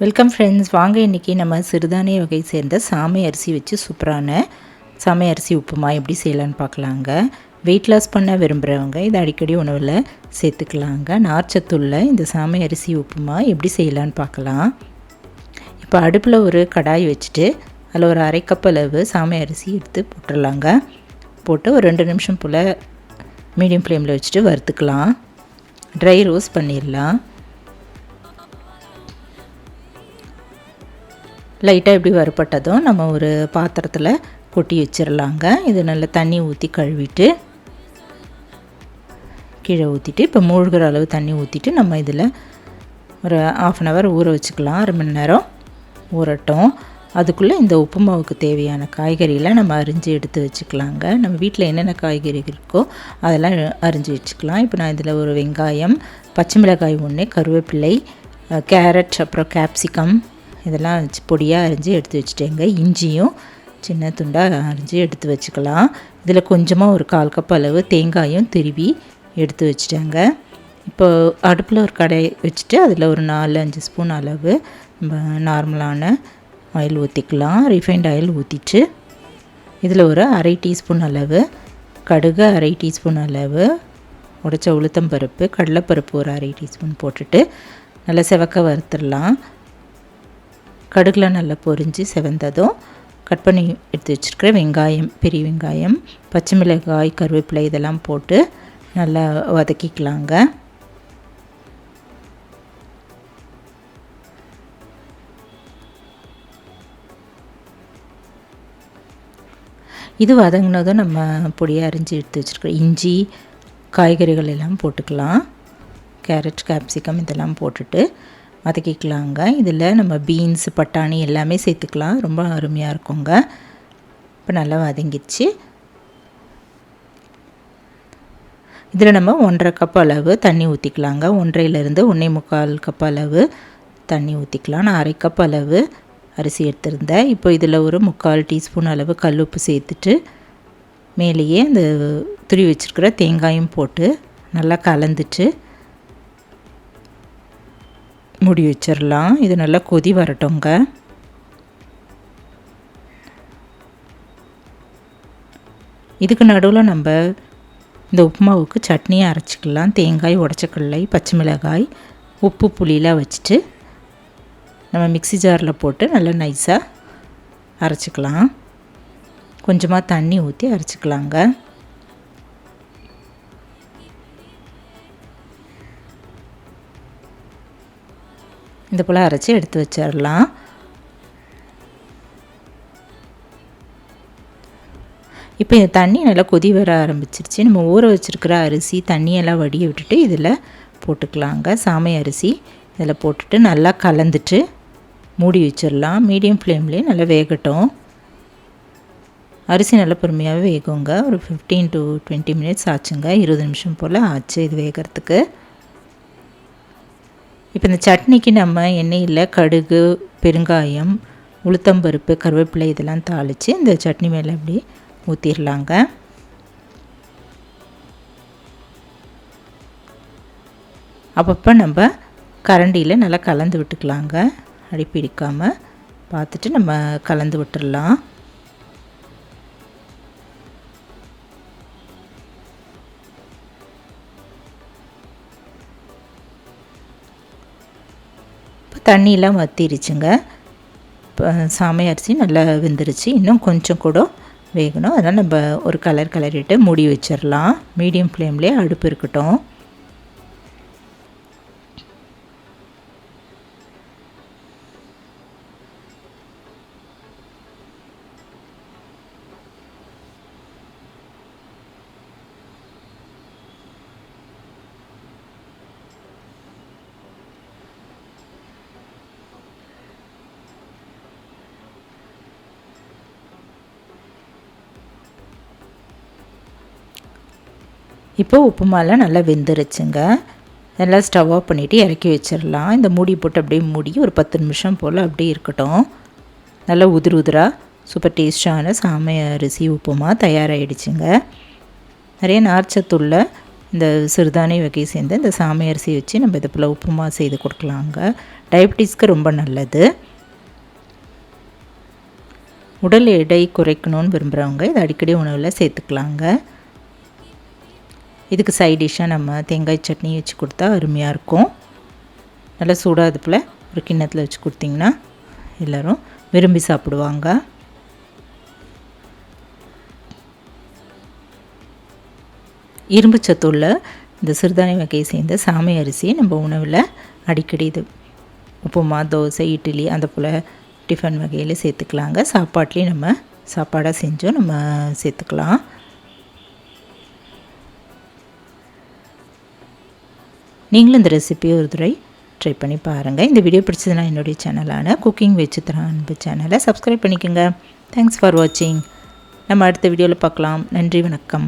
Welcome friends, வாங்க இன்றைக்கி நம்ம சிறுதானிய வகை சேர்ந்த சாமை அரிசி வச்சு சூப்பரான சாமை அரிசி உப்புமா எப்படி செய்யலான்னு பார்க்கலாங்க. வெயிட் லாஸ் பண்ண விரும்புகிறவங்க இதை அடிக்கடி உணவில் சேர்த்துக்கலாங்க. நார்ச்சத்துள்ள இந்த சாமை அரிசி உப்புமா எப்படி செய்யலான்னு பார்க்கலாம். இப்போ அடுப்பில் ஒரு கடாய் வச்சுட்டு அதில் ஒரு அரை கப் அளவு சாமை அரிசி எடுத்து போட்டுடலாங்க. போட்டு ஒரு 2 நிமிஷம் போல் மீடியம் ஃப்ளேமில் வச்சுட்டு வறுத்துக்கலாம். ட்ரை ரோஸ்ட் பண்ணிடலாம். லைட்டாக இப்படி வறுப்பட்டதும் நம்ம ஒரு பாத்திரத்தில் கொட்டி வச்சிடலாங்க. இது நல்லா தண்ணி ஊற்றி கழுவிட்டு கீழே ஊற்றிட்டு இப்போ மூழ்கிற அளவு தண்ணி ஊற்றிட்டு நம்ம இதில் ஒரு 1/2 hour ஊற வச்சுக்கலாம். 1/2 மணி நேரம் ஊறட்டும். அதுக்குள்ளே இந்த உப்புமாவுக்கு தேவையான காய்கறிகளை நம்ம அரிஞ்சு எடுத்து வச்சுக்கலாங்க. நம்ம வீட்டில் என்னென்ன காய்கறி இருக்கோ அதெல்லாம் அரிஞ்சு வச்சுக்கலாம். இப்போ நான் இதில் ஒரு வெங்காயம், பச்சை மிளகாய் 1, கருவேப்பிலை, கேரட், அப்புறம் கேப்சிகம் இதெல்லாம் வச்சு பொடியாக அரிஞ்சு எடுத்து வச்சுட்டேங்க. இஞ்சியும் சின்ன துண்டாக அரிஞ்சு எடுத்து வச்சுக்கலாம். இதில் கொஞ்சமாக ஒரு 1/4 கப் அளவு தேங்காயும் திருவி எடுத்து வச்சுட்டேங்க. இப்போ அடுப்பில் ஒரு கடாய் வச்சுட்டு அதில் ஒரு 4-5 ஸ்பூன் அளவு நம்ம நார்மலான ஆயில் ஊற்றிக்கலாம். ரிஃபைண்ட் ஆயில் ஊற்றிட்டு இதில் ஒரு 1/2 டீஸ்பூன் அளவு கடுகு, 1/2 டீஸ்பூன் அளவு உடைச்ச உளுத்தம்பருப்பு, கடலைப்பருப்பு ஒரு 1/2 டீஸ்பூன் போட்டுட்டு நல்லா செவக்க வறுத்துடலாம். கடுகுலாம் நல்லா பொரிஞ்சு செவந்ததும் கட் பண்ணி எடுத்து வச்சுருக்கிற வெங்காயம், பெரிய வெங்காயம், பச்சை மிளகாய், கருவேப்பிலை இதெல்லாம் போட்டு நல்லா வதக்கிக்கலாங்க. இது வதங்கினதும் நம்ம பொடியாக அரிஞ்சு எடுத்து வச்சுருக்கிற இஞ்சி, காய்கறிகள் எல்லாம் போட்டுக்கலாம். கேரட், கேப்சிகம் இதெல்லாம் போட்டுட்டு வதக்கிக்கலாங்க. இதில் நம்ம பீன்ஸ், பட்டாணி எல்லாமே சேர்த்துக்கலாம். ரொம்ப அருமையாக இருக்குங்க. இப்போ நல்லா வதங்கிடுச்சு. இதில் நம்ம 1/2 கப் அளவு தண்ணி ஊற்றிக்கலாங்க. 1.5 1.25 கப் அளவு தண்ணி ஊற்றிக்கலாம். நான் 1/2 கப் அளவு அரிசி எடுத்திருந்தேன். இப்போ இதில் ஒரு 3/4 டீஸ்பூன் அளவு கல்லுப்பு சேர்த்துட்டு மேலேயே இந்த துருவி வச்சுருக்கிற தேங்காயும் போட்டு நல்லா கலந்துட்டு மூடி வச்சிடலாம். இது நல்லா கொதி வரட்டுங்க. இதுக்கு நடுவில் நம்ம இந்த உப்புமாவுக்கு சட்னியை அரைச்சிக்கலாம். தேங்காய், உடச்சக்கடலை, பச்சை மிளகாய், உப்பு, புளியெலாம் வச்சுட்டு நம்ம மிக்ஸி ஜாரில் போட்டு நல்லா நைஸாக அரைச்சிக்கலாம். கொஞ்சமாக தண்ணி ஊற்றி அரைச்சிக்கலாங்க. இந்த போல் அரைச்சி எடுத்து வச்சிடலாம். இப்போ இந்த தண்ணி நல்லா கொதி வர ஆரம்பிச்சிருச்சு. நம்ம ஊற வச்சுருக்கிற அரிசி தண்ணியெல்லாம் வடிய விட்டுட்டு இதில் போட்டுக்கலாங்க. சாமை அரிசி இதில் போட்டுட்டு நல்லா கலந்துட்டு மூடி வச்சிடலாம். மீடியம் ஃப்ளேம்லேயே நல்லா வேகட்டும். அரிசி நல்லா பொறுமையாகவே வேகுங்க. ஒரு 15 to 20 minutes ஆச்சுங்க. 20 நிமிஷம் போல் ஆச்சு இது வேகிறதுக்கு. இப்போ இந்த சட்னிக்கு நம்ம எண்ணெயில் கடுகு, பெருங்காயம், உளுத்தம்பருப்பு, கருவேப்பிலை இதெல்லாம் தாளித்து இந்த சட்னி மேலே அப்படி ஊற்றிடலாங்க. அப்பப்போ நம்ம கரண்டியில் நல்லா கலந்து விட்டுக்கலாங்க. அடி பிடிக்காமல் பார்த்துட்டு நம்ம கலந்து விட்டுடலாம். தண்ணியெலாம் வற்றிருச்சுங்க. இப்போ சாமை அரிசி நல்லா வெந்துருச்சு. இன்னும் கொஞ்சம் கூட வேகணும். அதனால் நம்ம ஒரு கிளறிட்டு மூடி வச்சிடலாம். மீடியம் ஃப்ளேம்லேயே அடுப்பு இருக்கட்டும். இப்போ உப்புமாலாம் நல்லா வெந்துருச்சுங்க. நல்லா ஸ்டவ் ஆஃப் பண்ணிவிட்டு இறக்கி வச்சிடலாம். இந்த மூடி போட்டு அப்படியே மூடி ஒரு 10 நிமிஷம் போல் அப்படியே இருக்கட்டும். நல்லா உதிராக சூப்பர் டேஸ்டான சாமை அரிசி உப்புமா தயாராகிடுச்சுங்க. நிறைய நார்ச்சத்துள்ள இந்த சிறுதானிய வகை சேர்ந்த இந்த சாமை அரிசி வச்சு நம்ம இதை போல் உப்புமா செய்து கொடுக்கலாங்க. டயபெட்டிஸ்க்கு ரொம்ப நல்லது. உடல் எடை குறைக்கணும்னு விரும்புகிறவங்க இதை அடிக்கடி உணவில் சேர்த்துக்கலாங்க. இதுக்கு சைட் டிஷ்ஷாக நம்ம தேங்காய் சட்னி வச்சு கொடுத்தா அருமையாக இருக்கும். நல்லா சூடாக அதுப்பில் ஒரு கிண்ணத்தில் வச்சு கொடுத்திங்கன்னா எல்லோரும் விரும்பி சாப்பிடுவாங்க. இரும்பு சத்துள்ள இந்த சிறுதானிய வகையை சேர்ந்த சாமை அரிசியை நம்ம உணவில் அடிக்கடி இது உப்புமா, தோசை, இட்லி அந்த போல் டிஃபன் வகையில் சேர்த்துக்கலாங்க. சாப்பாட்லேயும் நம்ம சாப்பாடாக செஞ்சும் நம்ம சேர்த்துக்கலாம். நீங்களும் இந்த ரெசிபியை ஒரு தடவை ட்ரை பண்ணி பாருங்கள். இந்த வீடியோ பிடிச்சதுன்னா என்னுடைய சேனலான குக்கிங் வித் சித்ரா அன்பு சேனலை சப்ஸ்கிரைப் பண்ணிக்கோங்க. தேங்க்ஸ் ஃபார் வாட்சிங். நம்ம அடுத்த வீடியோவில் பார்க்கலாம். நன்றி, வணக்கம்.